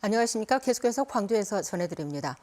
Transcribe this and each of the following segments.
안녕하십니까. 계속해서 광주에서 전해드립니다.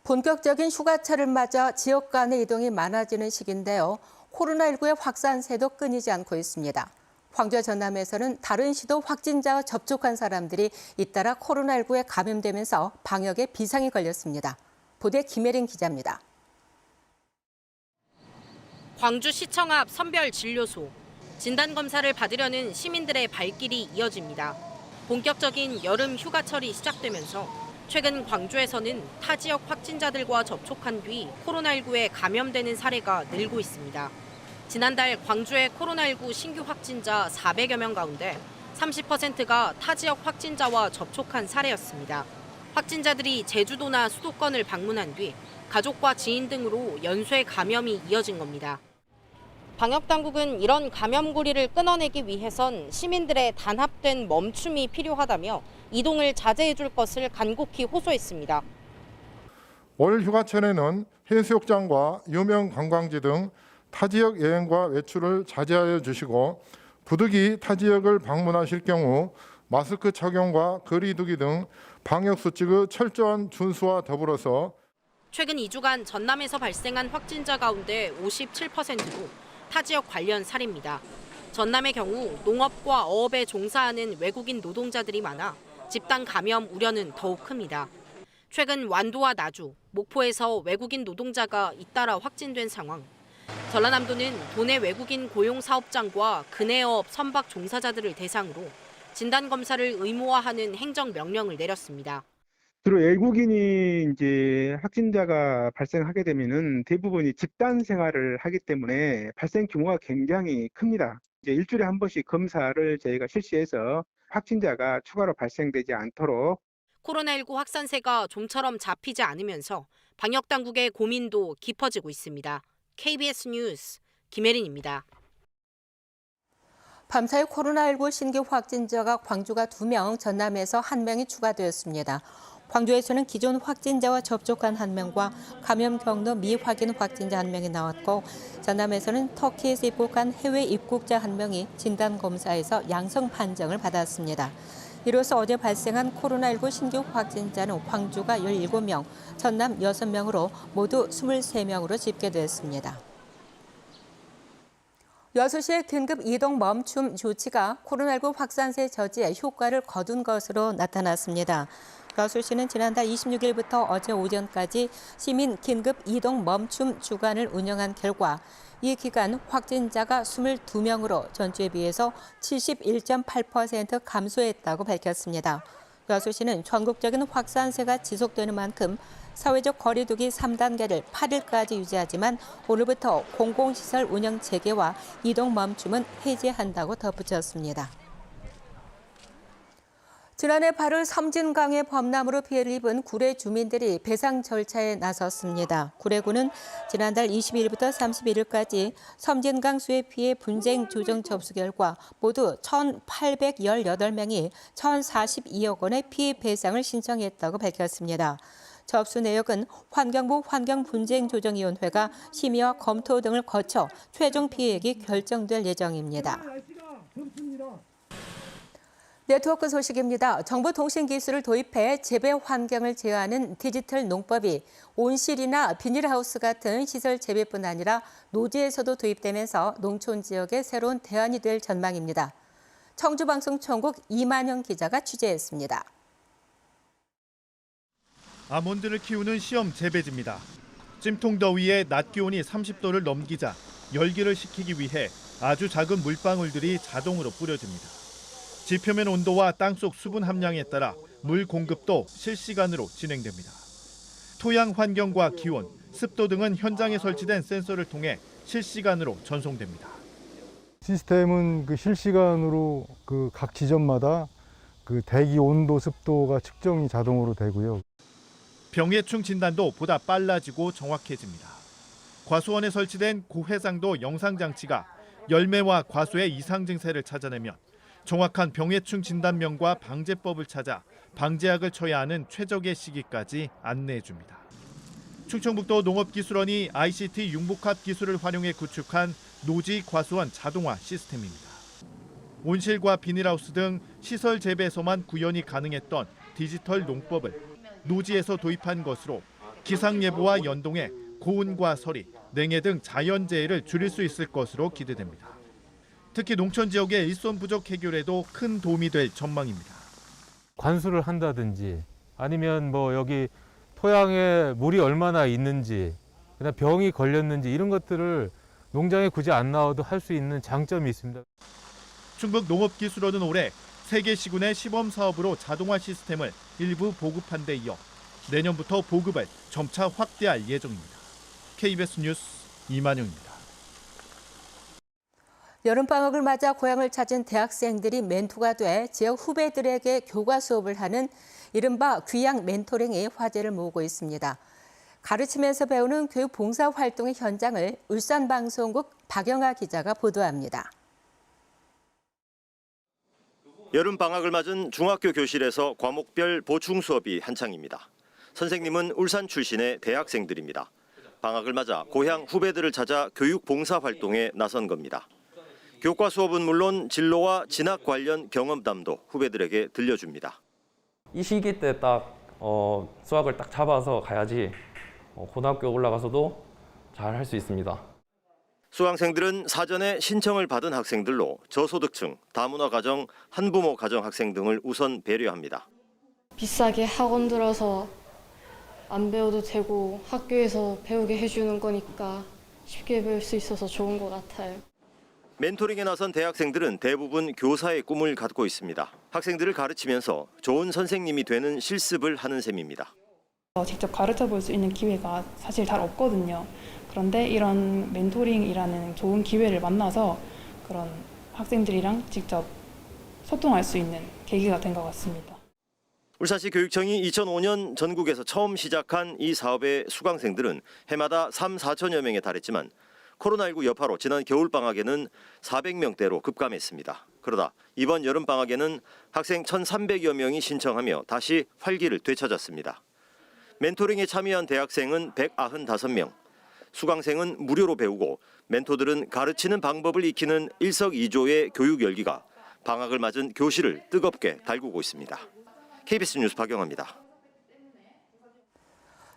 본격적인 휴가철을 맞아 지역 간의 이동이 많아지는 시기인데요. 코로나19의 확산세도 끊이지 않고 있습니다. 광주와 전남에서는 다른 시도 확진자와 접촉한 사람들이 잇따라 코로나19에 감염되면서 방역에 비상이 걸렸습니다. 보도에 김혜린 기자입니다. 광주시청 앞 선별진료소. 진단검사를 받으려는 시민들의 발길이 이어집니다. 본격적인 여름 휴가철이 시작되면서 최근 광주에서는 타 지역 확진자들과 접촉한 뒤 코로나19에 감염되는 사례가 늘고 있습니다. 지난달 광주의 코로나19 신규 확진자 400여 명 가운데 30%가 타 지역 확진자와 접촉한 사례였습니다. 확진자들이 제주도나 수도권을 방문한 뒤 가족과 지인 등으로 연쇄 감염이 이어진 겁니다. 방역당국은 이런 감염고리를 끊어내기 위해선 시민들의 단합된 멈춤이 필요하다며 이동을 자제해 줄 것을 간곡히 호소했습니다. 올 휴가철에는 해수욕장과 유명 관광지 등 타 지역 여행과 외출을 자제하여 주시고 부득이 타 지역을 방문하실 경우 마스크 착용과 거리 두기 등 방역수칙의 철저한 준수와 더불어서 최근 2주간 전남에서 발생한 확진자 가운데 57%도 타 지역 관련 사례입니다. 전남의 경우 농업과 어업에 종사하는 외국인 노동자들이 많아 집단 감염 우려는 더욱 큽니다. 최근 완도와 나주, 목포에서 외국인 노동자가 잇따라 확진된 상황. 전라남도는 도내 외국인 고용사업장과 근해어업 선박 종사자들을 대상으로 진단검사를 의무화하는 행정명령을 내렸습니다. 주로 외국인이 이제 확진자가 발생하게 되면은 대부분이 집단 생활을 하기 때문에 발생 규모가 굉장히 큽니다. 이제 일주일에 한 번씩 검사를 저희가 실시해서 확진자가 추가로 발생되지 않도록. 코로나19 확산세가 좀처럼 잡히지 않으면서 방역당국의 고민도 깊어지고 있습니다. KBS 뉴스 김혜린입니다. 밤사이 코로나19 신규 확진자가 광주가 2명, 전남에서 1명이 추가되었습니다. 광주에서는 기존 확진자와 접촉한 1명과 감염 경로 미확인 확진자 1명이 나왔고, 전남에서는 터키에서 입국한 해외 입국자 1명이 진단검사에서 양성 판정을 받았습니다. 이로써 어제 발생한 코로나19 신규 확진자는 광주가 17명, 전남 6명으로 모두 23명으로 집계됐습니다. 여수시의 긴급 이동 멈춤 조치가 코로나19 확산세 저지에 효과를 거둔 것으로 나타났습니다. 여수시는 지난달 26일부터 어제 오전까지 시민 긴급 이동 멈춤 주간을 운영한 결과 이 기간 확진자가 22명으로 전주에 비해서 71.8% 감소했다고 밝혔습니다. 여수시는 전국적인 확산세가 지속되는 만큼 사회적 거리 두기 3단계를 8일까지 유지하지만 오늘부터 공공시설 운영 재개와 이동 멈춤은 해제한다고 덧붙였습니다. 지난해 8월 섬진강의 범람으로 피해를 입은 구례 주민들이 배상 절차에 나섰습니다. 구례군은 지난달 22일부터 31일까지 섬진강 수해 피해 분쟁 조정 접수 결과 모두 1,818명이 1,042억 원의 피해 배상을 신청했다고 밝혔습니다. 접수 내역은 환경부 환경분쟁조정위원회가 심의와 검토 등을 거쳐 최종 피해액이 결정될 예정입니다. 네트워크 소식입니다. 정보통신기술을 도입해 재배 환경을 제어하는 디지털 농법이 온실이나 비닐하우스 같은 시설 재배뿐 아니라 노지에서도 도입되면서 농촌 지역의 새로운 대안이 될 전망입니다. 청주방송총국 이만영 기자가 취재했습니다. 아몬드를 키우는 시험 재배지입니다. 찜통 더위에 낮 기온이 30도를 넘기자 열기를 식히기 위해 아주 작은 물방울들이 자동으로 뿌려집니다. 지표면 온도와 땅속 수분 함량에 따라 물 공급도 실시간으로 진행됩니다. 토양 환경과 기온, 습도 등은 현장에 설치된 센서를 통해 실시간으로 전송됩니다. 시스템은 실시간으로 각 지점마다 대기 온도, 습도가 측정이 자동으로 되고요. 병해충 진단도 보다 빨라지고 정확해집니다. 과수원에 설치된 고해상도 영상장치가 열매와 과수의 이상 증세를 찾아내면 정확한 병해충 진단명과 방제법을 찾아 방제약을 쳐야 하는 최적의 시기까지 안내해줍니다. 충청북도 농업기술원이 ICT 융복합 기술을 활용해 구축한 노지 과수원 자동화 시스템입니다. 온실과 비닐하우스 등 시설 재배에서만 구현이 가능했던 디지털 농법을 노지에서 도입한 것으로 기상예보와 연동해 고온과 서리, 냉해 등 자연재해를 줄일 수 있을 것으로 기대됩니다. 특히 농촌 지역의 일손 부족 해결에도 큰 도움이 될 전망입니다. 관수를 한다든지 아니면 뭐 여기 토양에 물이 얼마나 있는지, 그다음 병이 걸렸는지 이런 것들을 농장에 굳이 안 나와도 할 수 있는 장점이 있습니다. 충북농업기술원은 올해 3개 시군의 시범 사업으로 자동화 시스템을 일부 보급한 데 이어 내년부터 보급을 점차 확대할 예정입니다. KBS 뉴스 이만용입니다. 여름방학을 맞아 고향을 찾은 대학생들이 멘토가 돼 지역 후배들에게 교과 수업을 하는 이른바 귀향 멘토링이 화제를 모으고 있습니다. 가르치면서 배우는 교육 봉사 활동의 현장을 울산방송국 박영아 기자가 보도합니다. 여름방학을 맞은 중학교 교실에서 과목별 보충 수업이 한창입니다. 선생님은 울산 출신의 대학생들입니다. 방학을 맞아 고향 후배들을 찾아 교육 봉사 활동에 나선 겁니다. 교과 수업은 물론 진로와 진학 관련 경험담도 후배들에게 들려줍니다. 이 시기 때 딱 수학을 딱 잡아서 가야지 고등학교 올라가서도 잘 할 수 있습니다. 수강생들은 사전에 신청을 받은 학생들로 저소득층, 다문화 가정, 한부모 가정 학생 등을 우선 배려합니다. 비싸게 학원 들어서 안 배워도 되고 학교에서 배우게 해주는 거니까 쉽게 배울 수 있어서 좋은 것 같아요. 멘토링에 나선 대학생들은 대부분 교사의 꿈을 갖고 있습니다. 학생들을 가르치면서 좋은 선생님이 되는 실습을 하는 셈입니다. 직접 가르쳐 볼 수 있는 기회가 사실 잘 없거든요. 그런데 이런 멘토링이라는 좋은 기회를 만나서 그런 학생들이랑 직접 소통할 수 있는 계기가 된 것 같습니다. 울산시 교육청이 2005년 전국에서 처음 시작한 이 사업의 수강생들은 해마다 3, 4천여 명에 달했지만 코로나19 여파로 지난 겨울방학에는 400명대로 급감했습니다. 그러다 이번 여름방학에는 학생 1,300여 명이 신청하며 다시 활기를 되찾았습니다. 멘토링에 참여한 대학생은 195명, 수강생은 무료로 배우고 멘토들은 가르치는 방법을 익히는 일석이조의 교육 열기가 방학을 맞은 교실을 뜨겁게 달구고 있습니다. KBS 뉴스 박영아입니다.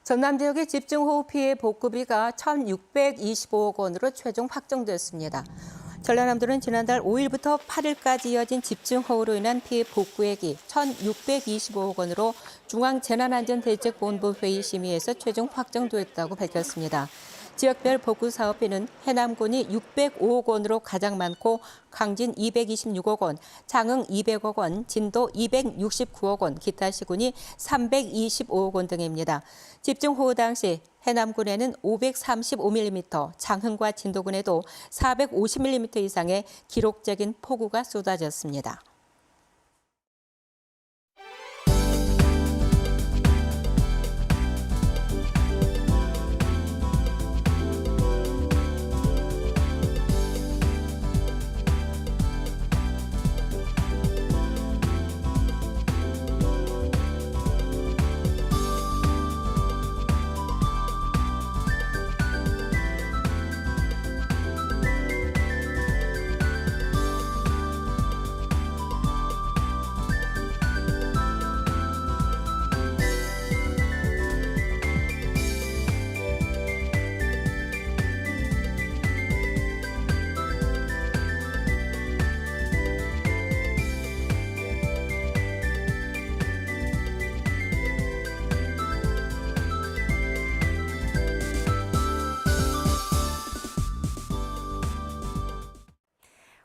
전남 지역의 집중호우 피해 복구비가 1,625억 원으로 최종 확정됐습니다. 전라남도는 지난달 5일부터 8일까지 이어진 집중호우로 인한 피해 복구액이 1,625억 원으로 중앙재난안전대책본부 회의 심의에서 최종 확정됐다고 밝혔습니다. 지역별 복구 사업비는 해남군이 605억 원으로 가장 많고 강진 226억 원, 장흥 200억 원, 진도 269억 원, 기타 시군이 325억 원 등입니다. 집중호우 당시 해남군에는 535mm, 장흥과 진도군에도 450mm 이상의 기록적인 폭우가 쏟아졌습니다.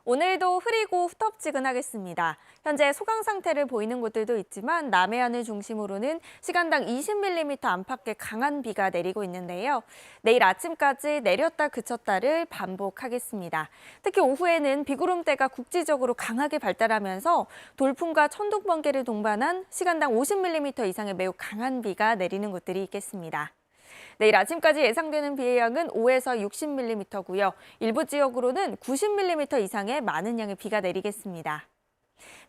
오늘도 흐리고 후텁지근하겠습니다. 현재 소강 상태를 보이는 곳들도 있지만 남해안을 중심으로는 시간당 20mm 안팎의 강한 비가 내리고 있는데요. 내일 아침까지 내렸다 그쳤다를 반복하겠습니다. 특히 오후에는 비구름대가 국지적으로 강하게 발달하면서 돌풍과 천둥, 번개를 동반한 시간당 50mm 이상의 매우 강한 비가 내리는 곳들이 있겠습니다. 내일 아침까지 예상되는 비의 양은 5에서 60mm고요. 일부 지역으로는 90mm 이상의 많은 양의 비가 내리겠습니다.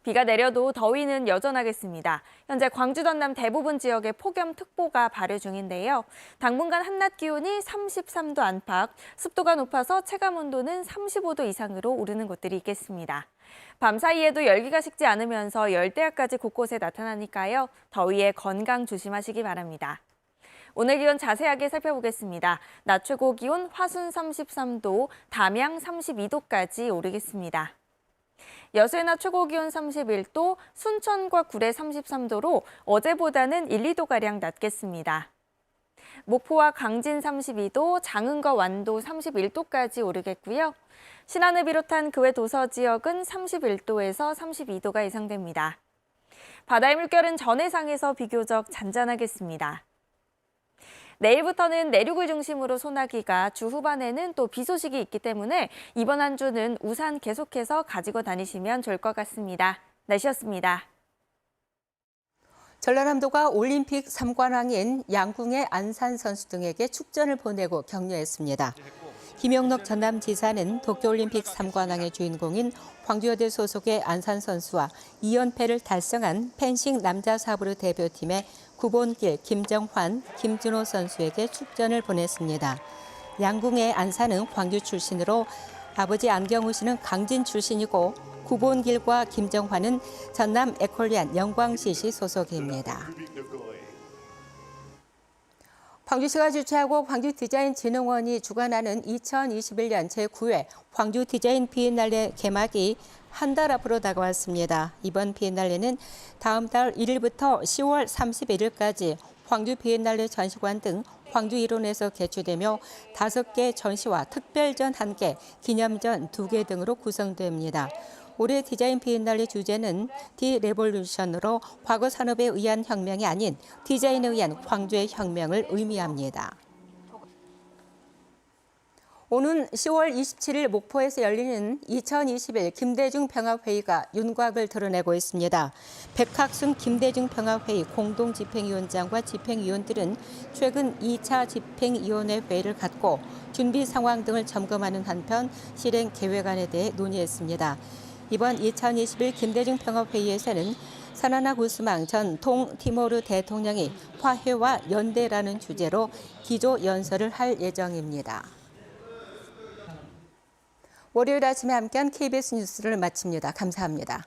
비가 내려도 더위는 여전하겠습니다. 현재 광주 전남 대부분 지역에 폭염특보가 발효 중인데요. 당분간 한낮 기온이 33도 안팎, 습도가 높아서 체감온도는 35도 이상으로 오르는 곳들이 있겠습니다. 밤사이에도 열기가 식지 않으면서 열대야까지 곳곳에 나타나니까요. 더위에 건강 조심하시기 바랍니다. 오늘 기온 자세하게 살펴보겠습니다. 낮 최고 기온 화순 33도, 담양 32도까지 오르겠습니다. 여수의 낮 최고 기온 31도, 순천과 구례 33도로 어제보다는 1, 2도가량 낮겠습니다. 목포와 강진 32도, 장흥과 완도 31도까지 오르겠고요. 신안을 비롯한 그 외 도서 지역은 31도에서 32도가 예상됩니다. 바다의 물결은 전해상에서 비교적 잔잔하겠습니다. 내일부터는 내륙을 중심으로 소나기가 주 후반에는 또 비 소식이 있기 때문에 이번 한 주는 우산 계속해서 가지고 다니시면 좋을 것 같습니다. 날씨였습니다. 전라남도가 올림픽 3관왕인 양궁의 안산 선수 등에게 축전을 보내고 격려했습니다. 김영록 전남지사는 도쿄올림픽 3관왕의 주인공인 광주여대 소속의 안산 선수와 2연패를 달성한 펜싱 남자 사브르 대표팀의 구본길, 김정환, 김준호 선수에게 축전을 보냈습니다. 양궁의 안산은 광주 출신으로 아버지 안경우 씨는 강진 출신이고 구본길과 김정환은 전남 에콜리안 영광시시 소속입니다. 광주시가 주최하고 광주디자인진흥원이 주관하는 2021년 제9회 광주 디자인 비엔날레 개막이 한 달 앞으로 다가왔습니다. 이번 비엔날레는 다음 달 1일부터 10월 31일까지 광주 비엔날레 전시관 등 광주 일원에서 개최되며 5개 전시와 특별전 1개, 기념전 2개 등으로 구성됩니다. 올해 디자인 비엔날레 주제는 디레볼루션으로 과거 산업에 의한 혁명이 아닌 디자인에 의한 광주의 혁명을 의미합니다. 오는 10월 27일 목포에서 열리는 2021 김대중 평화회의가 윤곽을 드러내고 있습니다. 백학순 김대중 평화회의 공동집행위원장과 집행위원들은 최근 2차 집행위원회 회의를 갖고 준비 상황 등을 점검하는 한편 실행 계획안에 대해 논의했습니다. 이번 2021 김대중 평화회의에서는 사나나 구스망 전 동티모르 대통령이 화해와 연대라는 주제로 기조 연설을 할 예정입니다. 월요일 아침에 함께한 KBS 뉴스를 마칩니다. 감사합니다.